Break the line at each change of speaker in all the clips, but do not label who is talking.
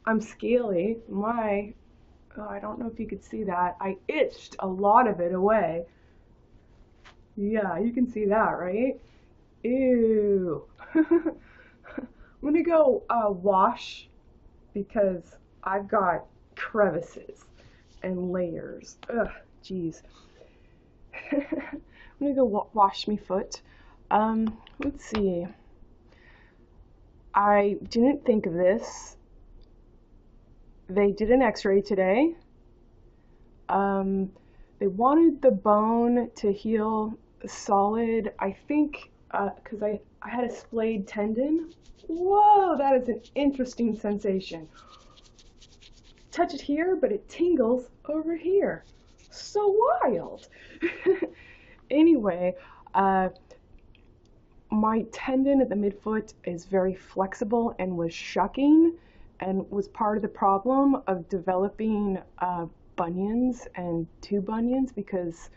I'm scaly. I don't know if you could see that. I itched a lot of it away. Yeah, you can see that, right? Ew. I'm gonna go wash because I've got crevices and layers. Ugh, jeez. I'm gonna go wash me foot. Let's see. I didn't think of this. They did an x-ray today. Um, they wanted the bone to heal solid, I think, because I had a splayed tendon. Whoa, that is an interesting sensation. Touch it here, but it tingles over here. So wild. Anyway, uh, my tendon at the midfoot is very flexible and was shucking and was part of the problem of developing bunions and two bunions because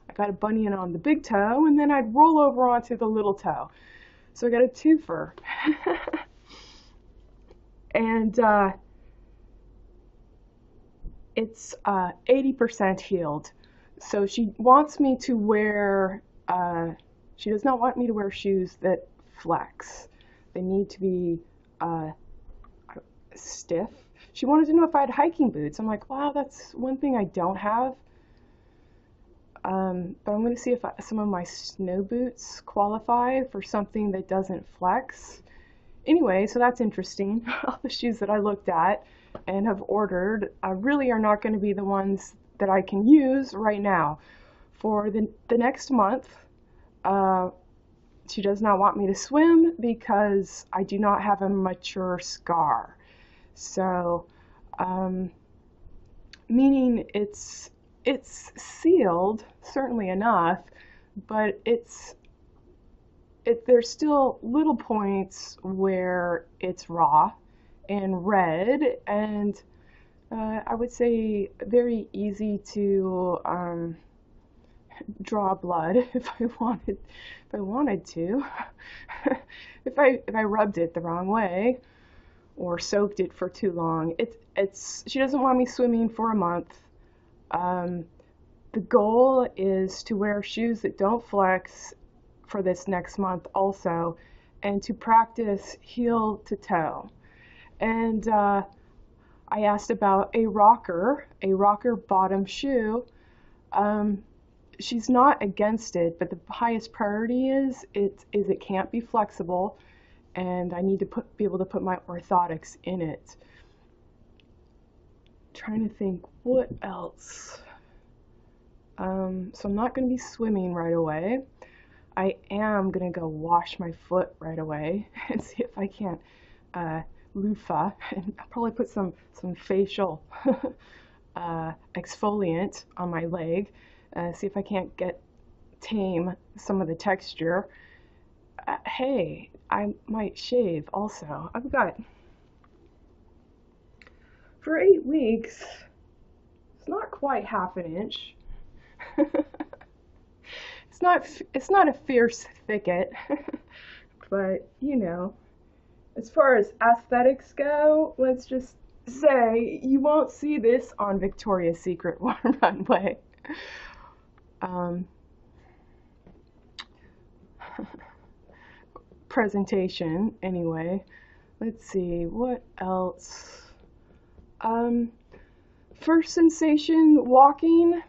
I got a bunion on the big toe and then I'd roll over onto the little toe. So I got a twofer. And it's 80% healed. So she wants me to wear, she does not want me to wear shoes that flex. They need to be stiff. She wanted to know if I had hiking boots. I'm like, wow, that's one thing I don't have. But I'm going to see if some of my snow boots qualify for something that doesn't flex. Anyway, so that's interesting. All the shoes that I looked at and have ordered really are not going to be the ones that I can use right now. For the next month, she does not want me to swim because I do not have a mature scar. So, meaning it's sealed, certainly enough, but there's still little points where it's raw and red, and I would say very easy to draw blood if I wanted to. if I rubbed it the wrong way or soaked it for too long. She doesn't want me swimming for a month. The goal is to wear shoes that don't flex for this next month also, and to practice heel to toe. And I asked about a rocker bottom shoe. She's not against it, but the highest priority is it can't be flexible, and I need to be able to put my orthotics in it. Trying to think what else. So I'm not going to be swimming right away. I am going to go wash my foot right away and see if I can't loofah, and I'll probably put some facial exfoliant on my leg, see if I can't tame some of the texture. Hey, I might shave also. I've got, for 8 weeks, it's not quite half an inch. It's not a fierce thicket, but you know, as far as aesthetics go, let's just say you won't see this on Victoria's Secret runway. Presentation anyway. Let's see what else. First sensation walking.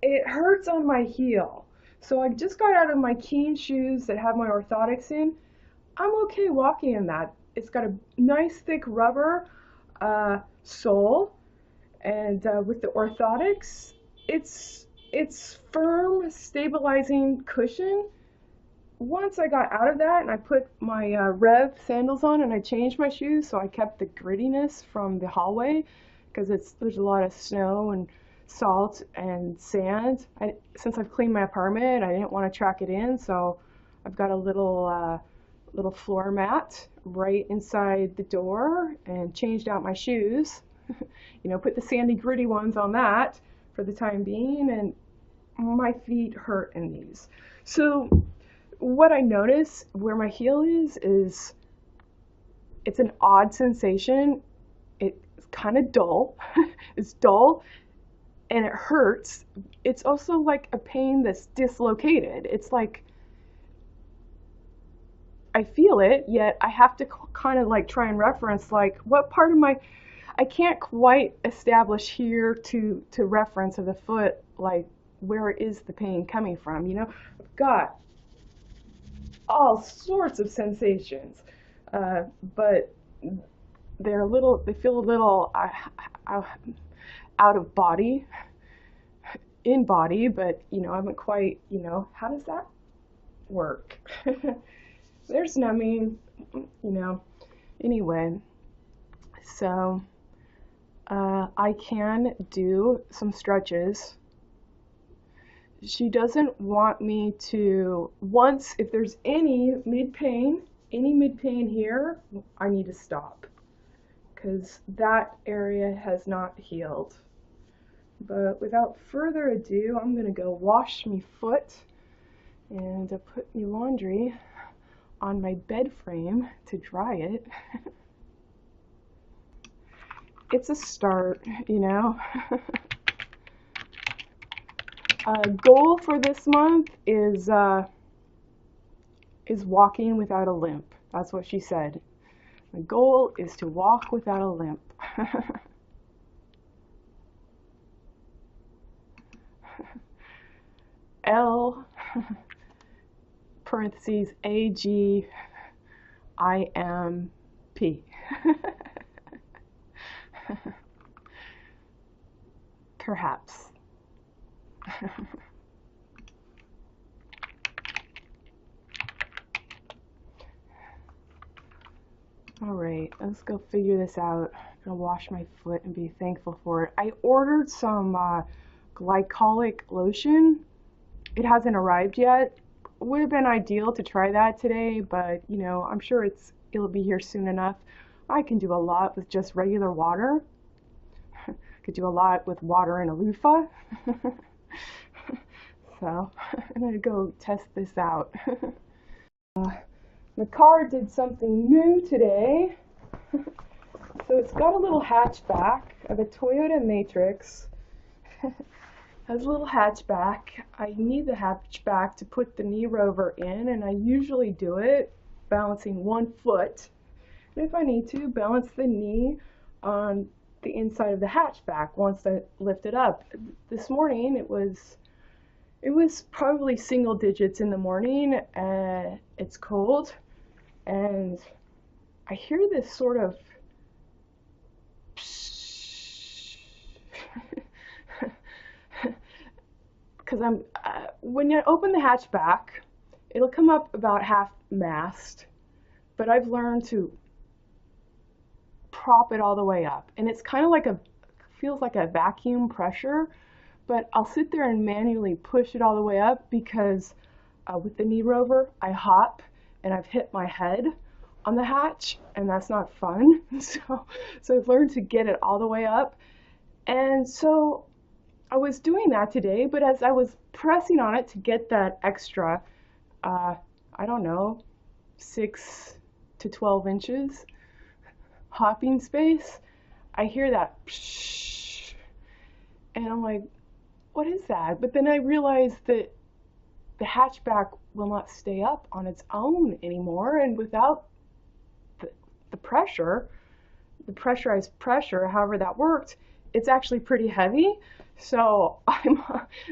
It hurts on my heel. So I just got out of my Keen shoes that have my orthotics in. I'm okay walking in that. It's got a nice thick rubber sole, and with the orthotics, it's firm, stabilizing cushion. Once I got out of that and I put my Rev sandals on and I changed my shoes, so I kept the grittiness from the hallway because there's a lot of snow and salt and sand. Since I've cleaned my apartment, I didn't want to track it in, so I've got a little floor mat right inside the door and changed out my shoes. You know, put the sandy gritty ones on that for the time being, and my feet hurt in these. So what I notice where my heel is it's an odd sensation. It's kind of dull. It's dull and it hurts. It's also like a pain that's dislocated. It's like I feel it, yet I have to kind of like try and reference like what part of my I can't quite establish here to reference of the foot like where is the pain coming from, you know? I've got all sorts of sensations, but they feel a little out of body, in body, but you know, I haven't quite, you know, how does that work? There's numbing, you know. Anyway, so I can do some stretches. She doesn't want me to, once, if there's any mid pain here, I need to stop because that area has not healed. But without further ado, I'm going to go wash me foot and put me laundry on my bed frame to dry it. It's a start, you know. Goal for this month is walking without a limp. That's what she said. The goal is to walk without a limp. L parentheses AGIMP. Perhaps. All right, let's go figure this out. I'm gonna wash my foot and be thankful for it. I ordered some glycolic lotion. It hasn't arrived yet. Would have been ideal to try that today, but you know, I'm sure it'll be here soon enough. I can do a lot with just regular water. Could do a lot with water in a loofah. So I'm gonna go test this out. The car did something new today. So it's got a little hatchback of a Toyota Matrix. Has a little hatchback. I need the hatchback to put the knee rover in, and I usually do it balancing one foot. And if I need to, balance the knee on the inside of the hatchback once I lift it up. This morning it was probably single digits in the morning. It's cold, and I hear this sort of because when you open the hatchback, it'll come up about half mast, but I've learned to prop it all the way up, and it's kind of like feels like a vacuum pressure, but I'll sit there and manually push it all the way up because with the knee rover I hop and I've hit my head on the hatch, and that's not fun. So I've learned to get it all the way up, and so I was doing that today, but as I was pressing on it to get that extra, I don't know, 6 to 12 inches hopping space, I hear that psh, and I'm like, what is that? But then I realized that the hatchback will not stay up on its own anymore, and without the pressure, the pressurized pressure, however that worked, it's actually pretty heavy. So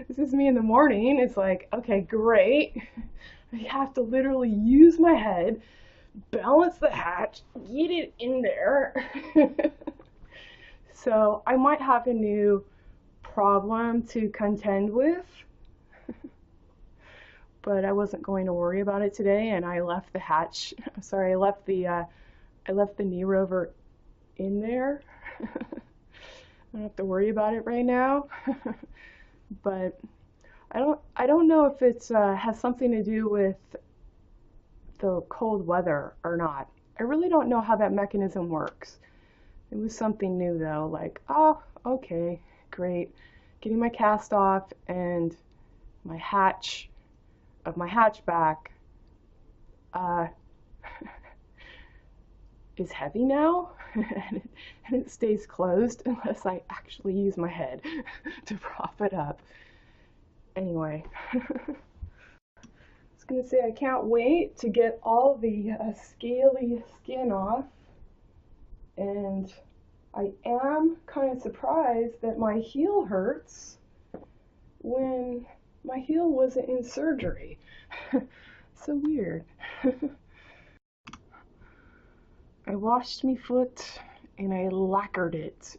this is me in the morning. It's like, okay, great. I have to literally use my head, balance the hatch, get it in there. So I might have a new problem to contend with, but I wasn't going to worry about it today, and I left the hatch. Sorry, I left the knee rover in there. I don't have to worry about it right now. But I don't know if it's has something to do with the cold weather or not. I really don't know how that mechanism works. It was something new though, like, oh, okay, great. Getting my cast off and my hatch of my hatchback is heavy now, and it stays closed unless I actually use my head to prop it up. Anyway, I was gonna say I can't wait to get all the scaly skin off, and I am kind of surprised that my heel hurts when my heel wasn't in surgery. So weird. I washed my foot and I lacquered it,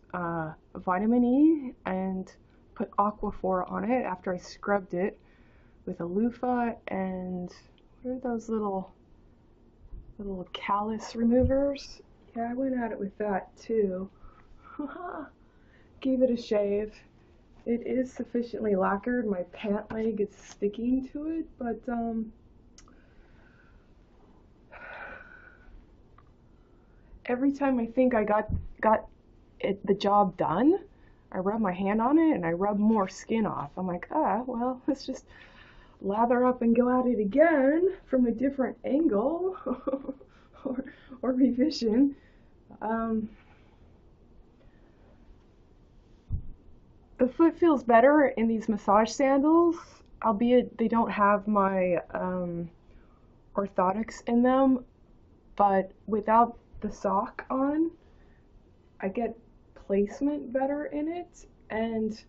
vitamin E, and put Aquaphor on it after I scrubbed it with a loofah and what are those little callus removers? Yeah, I went at it with that too. Gave it a shave. It is sufficiently lacquered. My pant leg is sticking to it, but every time I think I got the job done, I rub my hand on it and I rub more skin off. I'm like, well, let's just lather up and go at it again from a different angle or revision. The foot feels better in these massage sandals, albeit they don't have my orthotics in them, but without the sock on, I get placement better in it, and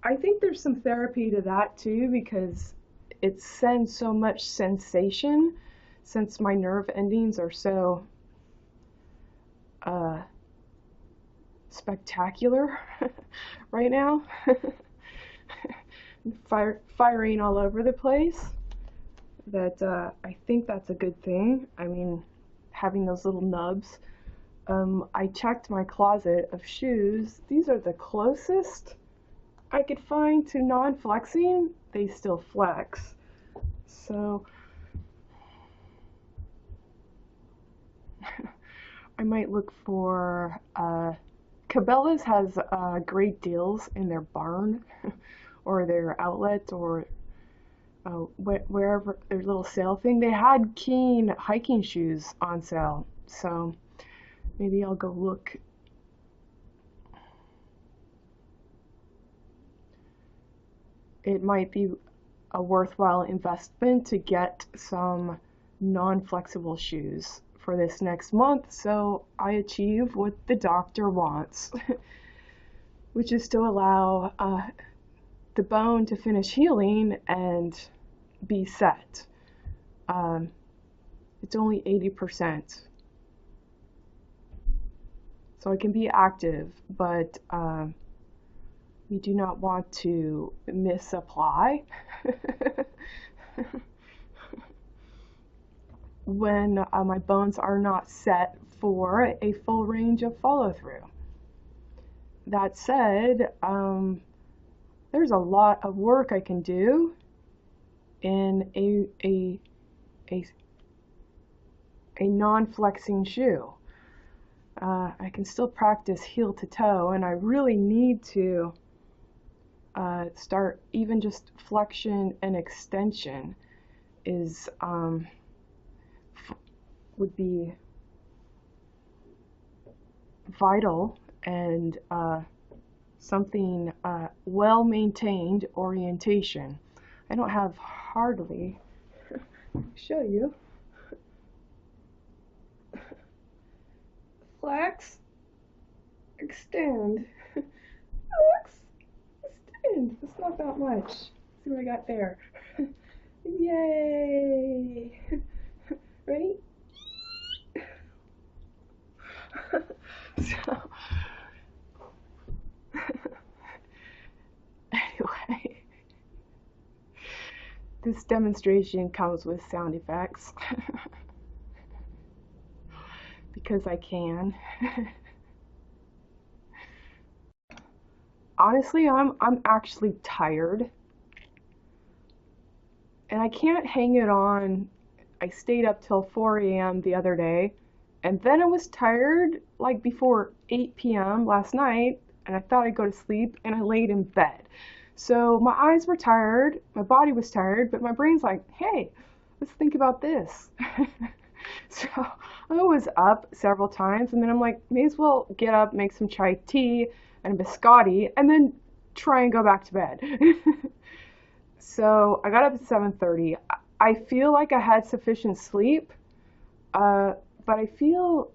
I think there's some therapy to that too, because it sends so much sensation since my nerve endings are so spectacular right now. Firing all over the place, that I think that's a good thing. I mean, having those little nubs. I checked my closet of shoes. These are the closest I could find to non-flexing. They still flex. So I might look for Cabela's has great deals in their barn or their outlet or wherever their little sale thing. They had Keen hiking shoes on sale, so maybe I'll go look. It might be a worthwhile investment to get some non-flexible shoes for this next month, so I achieve what the doctor wants, which is to allow the bone to finish healing and be set. It's only 80%. So I can be active, but we do not want to misapply when my bones are not set for a full range of follow-through. That said, there's a lot of work I can do in a non-flexing shoe. I can still practice heel to toe, and I really need to start even just flexion and extension is would be vital and something well-maintained orientation. I don't have hardly show you flex, extend, flex, extend. It's not that much. See what I got there. Yay! Ready? So, anyway, this demonstration comes with sound effects because I can. Honestly, I'm actually tired, and I can't hang it on. I stayed up till 4 a.m. the other day, and then I was tired like before 8 p.m. last night, and I thought I'd go to sleep, and I laid in bed. So my eyes were tired, my body was tired, but my brain's like, hey, let's think about this. So I was up several times, and then I'm like, may as well get up, make some chai tea and biscotti, and then try and go back to bed. So I got up at 7:30. I feel like I had sufficient sleep, uh, but I feel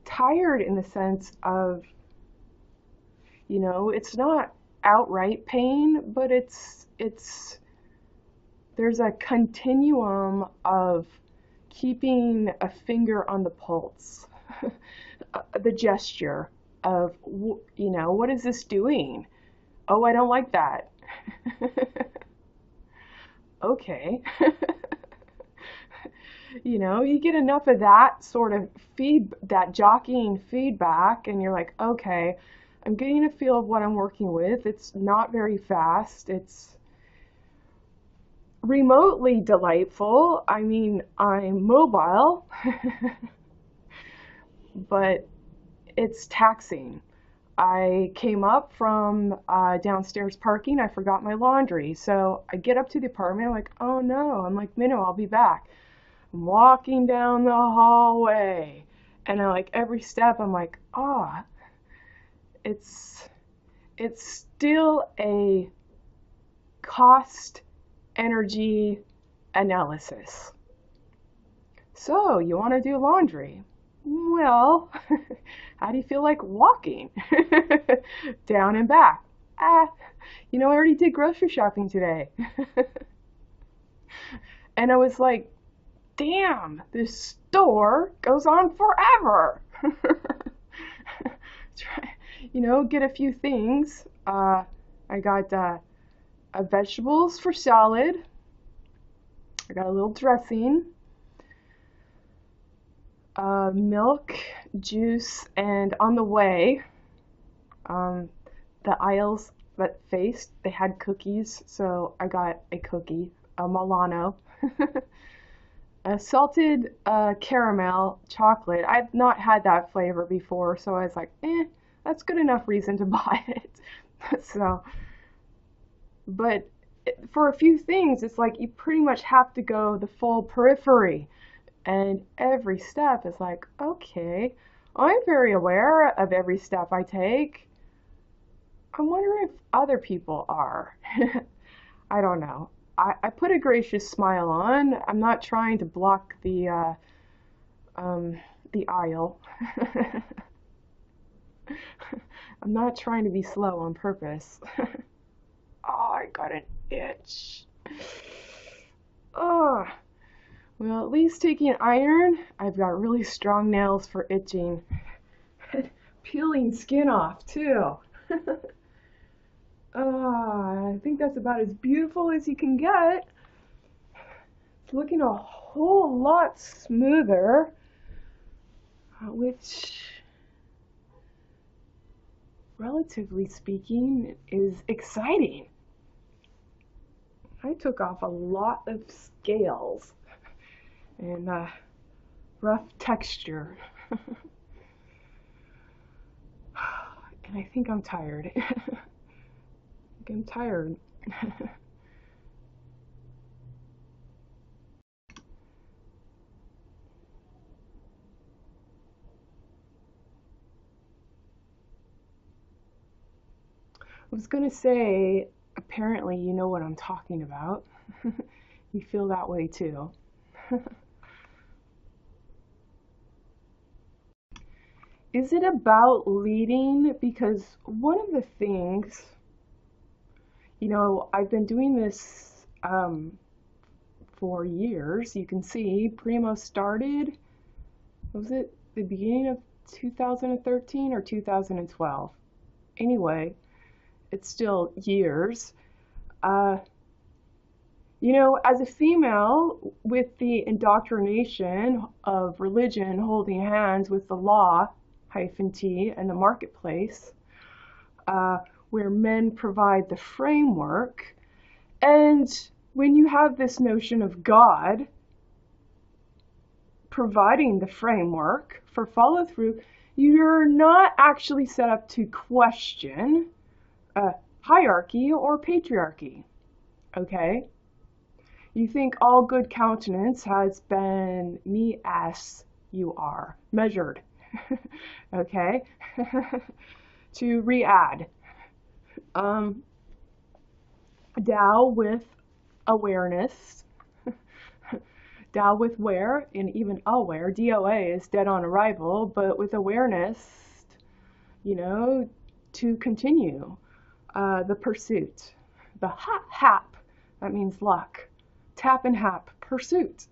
tired in the sense of, it's not outright pain, but it's there's a continuum of keeping a finger on the pulse, the gesture of, what is this doing? Oh, I don't like that. Okay. You get enough of that sort of that jockeying feedback, and you're like, okay, I'm getting a feel of what I'm working with. It's not very fast. It's remotely delightful. I mean, I'm mobile, but it's taxing. I came up from downstairs parking. I forgot my laundry. So I get up to the apartment. I'm like, oh no. I'm like, Minnow, I'll be back. I'm walking down the hallway. And I like every step, I'm like, it's still a cost energy analysis. So you want to do laundry? Well, how do you feel like walking down and back? I already did grocery shopping today. And I was like, damn, this store goes on forever. Get a few things. I got vegetables for salad. I got a little dressing. Milk, juice, and on the way, the aisles that faced, they had cookies, so I got a cookie, a Milano. A salted caramel chocolate. I've not had that flavor before, so I was like, that's good enough reason to buy it. So, but for a few things, it's like you pretty much have to go the full periphery. And every step is like, okay, I'm very aware of every step I take. I'm wondering if other people are. I don't know. I put a gracious smile on. I'm not trying to block the aisle. I'm not trying to be slow on purpose. Oh, I got an itch. Oh. Well, at least taking iron, I've got really strong nails for itching. Peeling skin off, too. I think that's about as beautiful as you can get. It's looking a whole lot smoother, which, relatively speaking, is exciting. I took off a lot of scales and rough texture. And I think I'm tired. I'm tired. I was gonna say, apparently you know what I'm talking about. You feel that way too. Is it about leading? Because one of the things, I've been doing this for years. You can see Primo started, was it the beginning of 2013 or 2012? Anyway, it's still years. As a female, with the indoctrination of religion holding hands with the law, -T, and the marketplace, where men provide the framework, and when you have this notion of God providing the framework for follow-through, you're not actually set up to question hierarchy or patriarchy, okay? You think all good countenance has been me as you are, measured, okay? To re-add. Tao with awareness, Tao with where, and even aware, DOA is dead on arrival, but with awareness, to continue the pursuit. The hap, that means luck. Tap and hap, pursuit.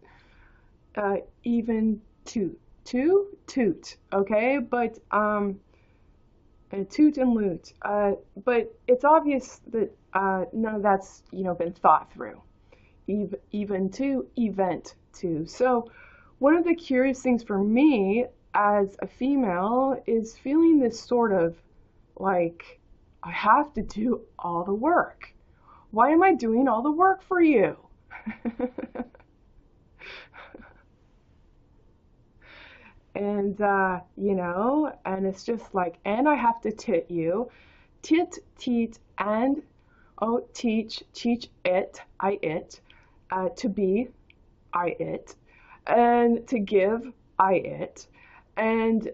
Even toot, okay? But, toot and loot. But it's obvious that none of that's, been thought through. Even to, event to. So one of the curious things for me as a female is feeling this sort of like, I have to do all the work. Why am I doing all the work for you? And, and it's just like, and I have to tit you, teat, and, teach it, I it, to be, I it, and to give, I it, and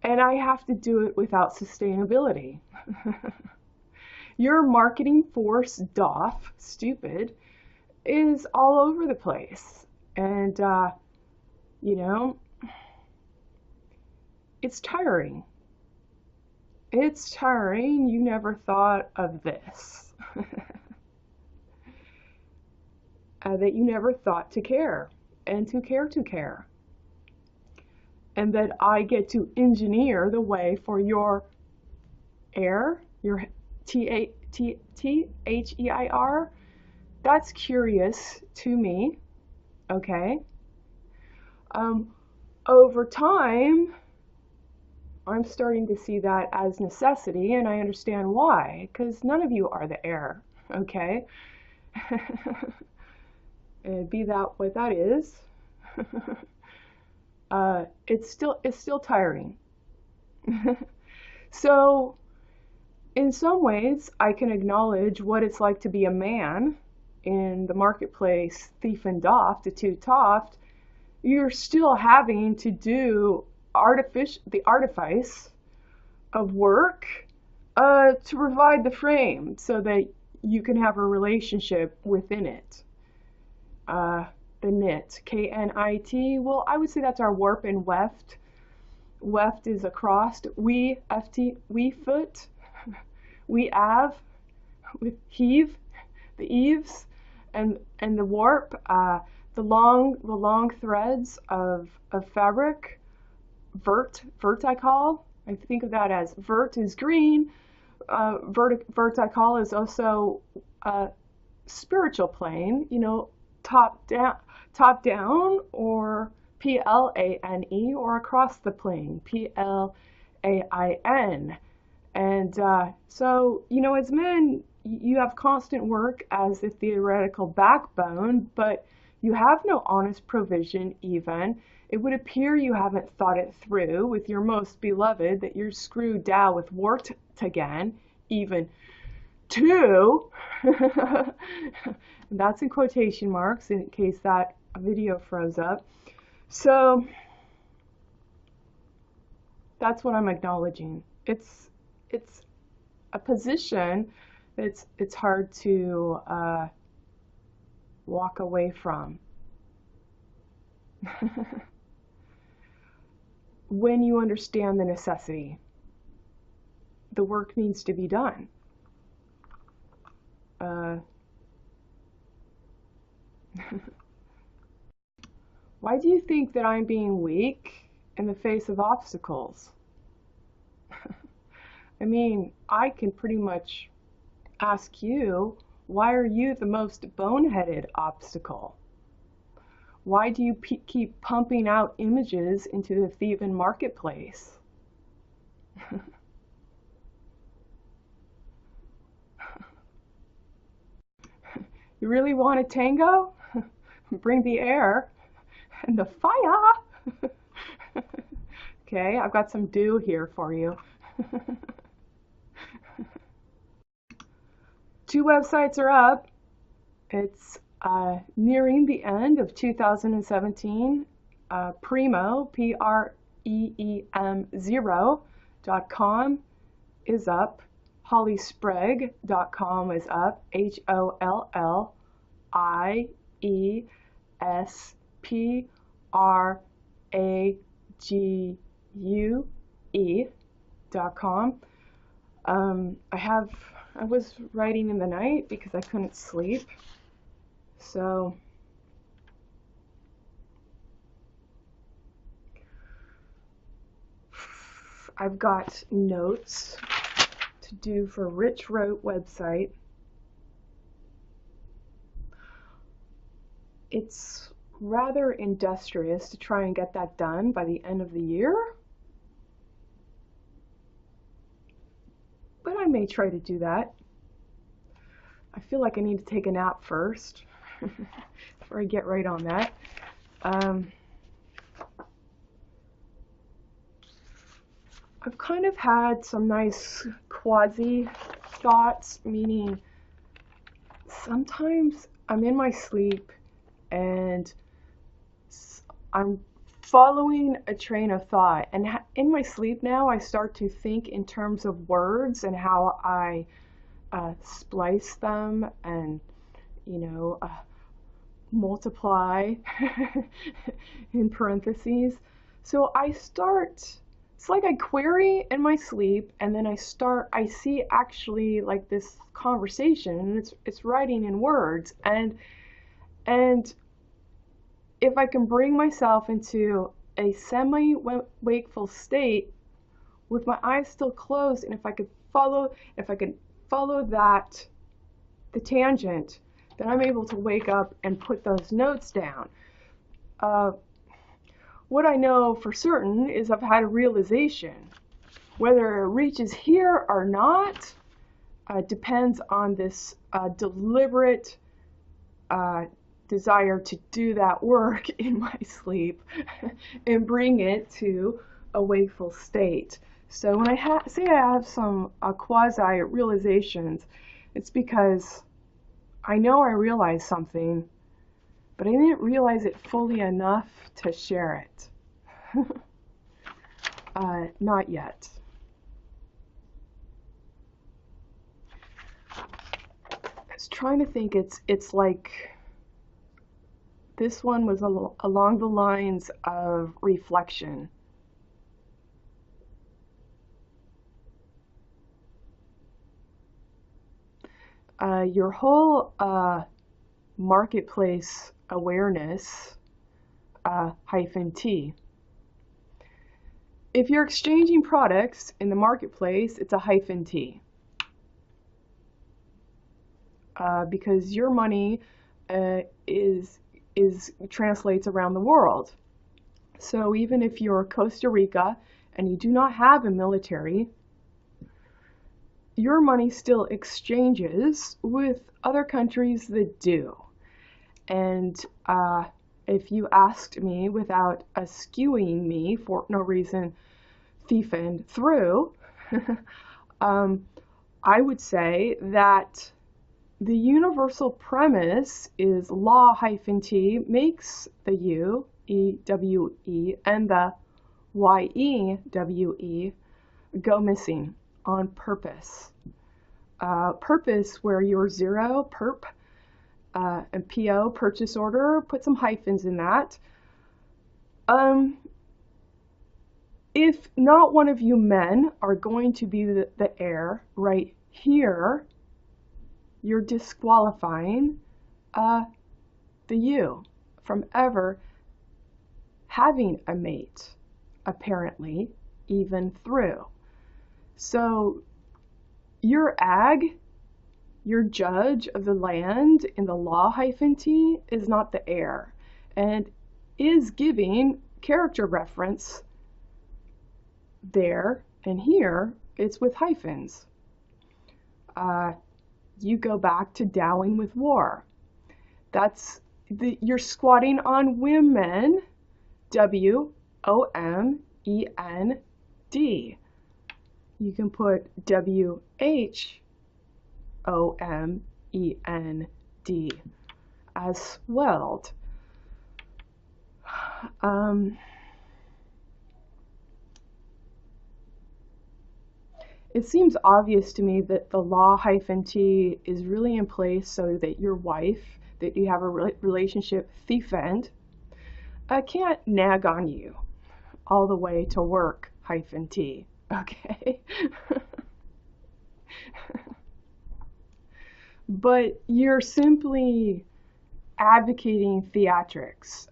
I have to do it without sustainability. Your marketing force, doff, stupid, is all over the place. And, it's tiring. It's tiring. You never thought of this. That you never thought to care and to care. And that I get to engineer the way for your air, your THEIR. That's curious to me, okay? Over time, I'm starting to see that as necessity, and I understand why, because none of you are the air, okay? And be that what that is. It's still tiring. So, in some ways, I can acknowledge what it's like to be a man in the marketplace, thief and doff, the two toft. You're still having to do the artifice of work to provide the frame so that you can have a relationship within it. The knit, Knit. Well, I would say that's our warp and weft. Weft is across. We, ft, we foot. We have, with heave, the eaves, and the warp, the long threads of fabric. Vert I call. I think of that as vert is green. Vert I call is also spiritual plane. Top down, or PLANE, or across the plane, PLAIN. And so, as men, you have constant work as a theoretical backbone, but you have no honest provision even. It would appear you haven't thought it through with your most beloved, that you're screwed down with wart again, even two. That's in quotation marks in case that video froze up. So that's what I'm acknowledging. It's a position that it's hard to walk away from. When you understand the necessity, the work needs to be done. Why do you think that I'm being weak in the face of obstacles? I mean, I can pretty much ask you, why are you the most boneheaded obstacle? Why do you keep pumping out images into the Theban marketplace? You really want a tango? Bring the air and the fire. Okay, I've got some dew here for you. 2 websites are up. It's nearing the end of 2017. Premo, PREEM0.com is up. hollyspreg.com is up. HOLLISPRAGUE.com. I was writing in the night because I couldn't sleep. So I've got notes to do for Rich Wrote website. It's rather industrious to try and get that done by the end of the year, but I may try to do that. I feel like I need to take a nap first before I get right on that. I've kind of had some nice quasi thoughts, meaning sometimes I'm in my sleep and I'm following a train of thought, and in my sleep now I start to think in terms of words and how I splice them and, you know, multiply in parentheses. So I start, it's like I query in my sleep, and then I see actually like this conversation, and it's writing in words, and if I can bring myself into a semi-wakeful state with my eyes still closed, and if I could follow that, the tangent, then I'm able to wake up and put those notes down. What I know for certain is I've had a realization. Whether it reaches here or not depends on this deliberate desire to do that work in my sleep and bring it to a wakeful state. So when I say I have some quasi realizations, it's because I know I realized something, but I didn't realize it fully enough to share it. Not yet. I was trying to think, it's like, this one was along the lines of reflection. Your whole marketplace awareness, -T. If you're exchanging products in the marketplace, it's a -T. Because your money translates around the world. So even if you're Costa Rica and you do not have a military, your money still exchanges with other countries that do. And if you asked me without skewing me for no reason, thiefing through, I would say that the universal premise is law-T makes the U, E-W-E, and the Y-E-W-E go missing on purpose. Purpose where your zero, perp, and PO, purchase order, put some hyphens in that. If not one of you men are going to be the heir right here, you're disqualifying the you from ever having a mate, apparently, even through. So your ag, your judge of the land in the law-T is not the heir, and is giving character reference there, and here it's with hyphens. You go back to Dowing with War. You're squatting on women, W-O-M-E-N-D. You can put W-H as swelled. It seems obvious to me that the law-t is really in place so that your wife, that you have a relationship, thiefend, can't nag on you all the way to work-t, okay? But you're simply advocating theatrics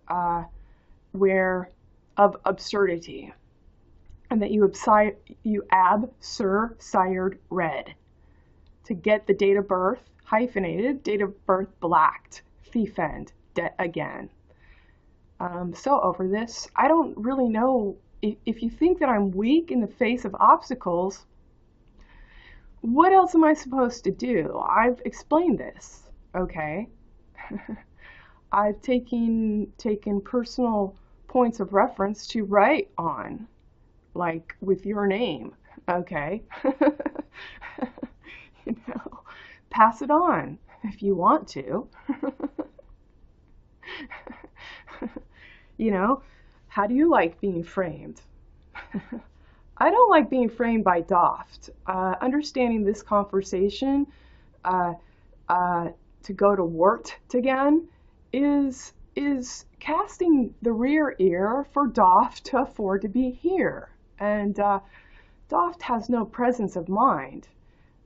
of absurdity, and that you absurd read to get the date of birth hyphenated, date of birth blacked, thiefend again. So over this, I don't really know if you think that I'm weak in the face of obstacles. What else am I supposed to do? I've explained this, okay? I've taken personal points of reference to write on, like with your name, okay? You know, pass it on if you want to. You know, how do you like being framed? I don't like being framed by Doft. Understanding this conversation to go to Wart again is casting the rear ear for Doft to afford to be here. And Doft has no presence of mind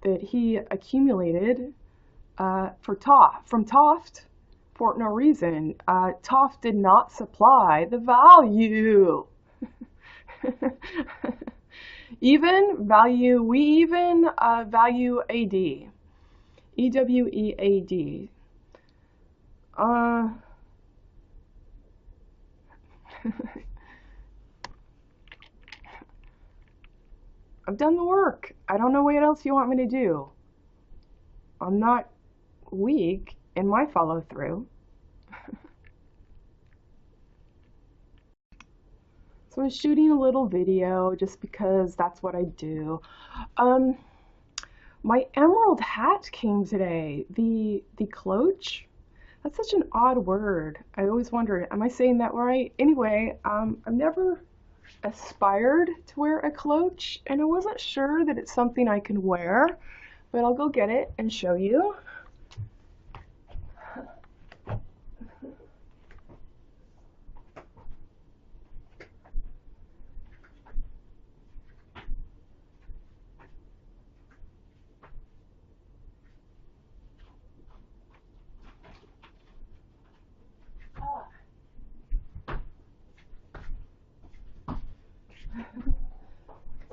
that he accumulated from Toft for no reason. Toft did not supply the value. We even value AD. EWEAD. I've done the work. I don't know what else you want me to do. I'm not weak in my follow through. So I'm shooting a little video just because that's what I do. My emerald hat came today. The cloche? That's such an odd word. I always wondered, am I saying that right? Anyway, I've never aspired to wear a cloche, and I wasn't sure that it's something I can wear, but I'll go get it and show you.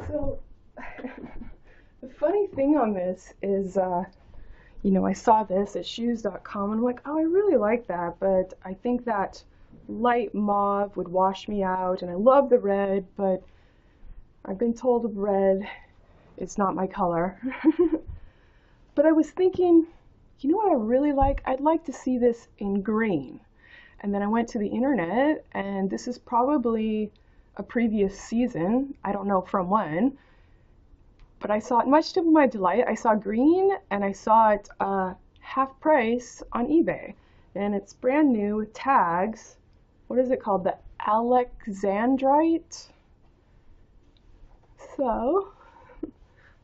So, the funny thing on this is, you know, I saw this at shoes.com and I'm like, oh, I really like that, but I think that light mauve would wash me out, and I love the red, but I've been told of red, it's not my color. But I was thinking, you know what I really like? I'd like to see this in green. And then I went to the internet, and this is probably a previous season, I don't know from when, but I saw it, much to my delight, I saw green, and I saw it half price on eBay, and it's brand new with tags. What is it called? The Alexandrite. So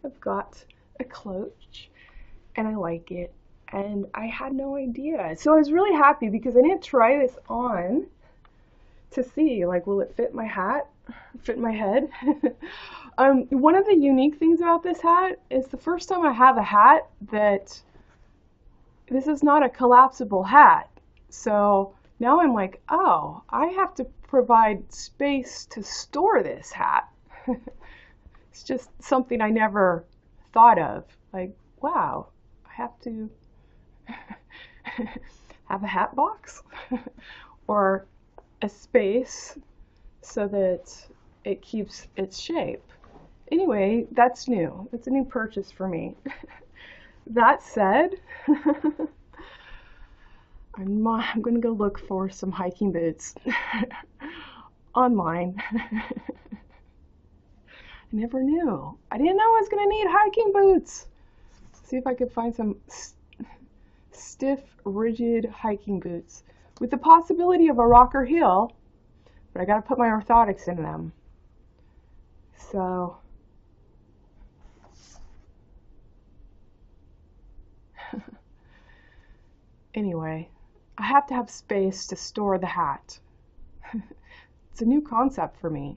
I've got a cloche, and I like it, and I had no idea. So I was really happy because I didn't try this on to see, like, will it fit my hat, fit my head? One of the unique things about this hat is the first time I have a hat that this is not a collapsible hat. So now I'm like, oh, I have to provide space to store this hat. It's just something I never thought of. Like, wow, I have to have a hat box or a space so that it keeps its shape. Anyway, that's new. It's a new purchase for me. That said, I'm going to go look for some hiking boots online. I never knew. I didn't know I was going to need hiking boots. see if I could find some stiff, rigid hiking boots with the possibility of a rocker heel, but I gotta put my orthotics in them. So, anyway, I have to have space to store the hat. It's a new concept for me.